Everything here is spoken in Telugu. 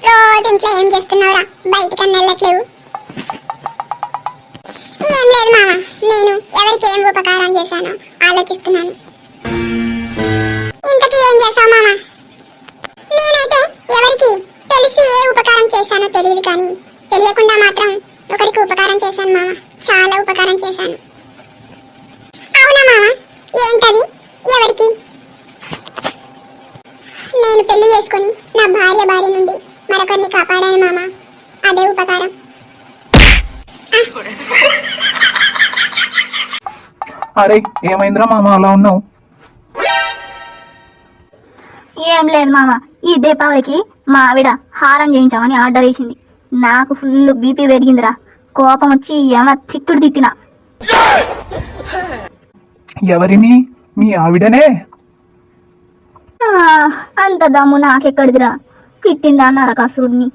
రోజు ఇంట్లో ఏం చేస్తున్నావురా? బయటికన్నా వెళ్ళట్లేవు. ఏం లేదు మామ, నేను ఎవరికి ఏం ఉపకారం చేశానో ఆలోచిస్తున్నాను. ఇంతకీ ఏం చేశావు మామ? నేనైతే ఎవరికి తెలిసి ఏ ఉపకారం చేశానో తెలియదు, కానీ తెలియకుండా మాత్రం ఒకరికి ఉపకారం చేశాను మామ. చాలా ఉపకారం చేశాను. అవునా మామ? ఏంటది? ఎవరికి? నేను పెళ్లి చేసుకుని నా భార్య బారి నుండి మరొకరిని కాపాడాను మామ. అదే ఉపకారం. అరే ఏమైందిరా మామ అలా ఉన్నావు? ఏం లేదు మామ, ఈ దీపావళికి మా ఆవిడ హారం చేయించామని ఆర్డర్ వేసింది. నాకు ఫుల్ బీపీ పెరిగిందిరా. కోపం వచ్చి తిట్టుడు తిట్టినా. ఎవరిని? మీ ఆవిడనే? అంత దమ్ము నాకెక్కడిదిరా? తిట్టిందా నరకాసురుడిని.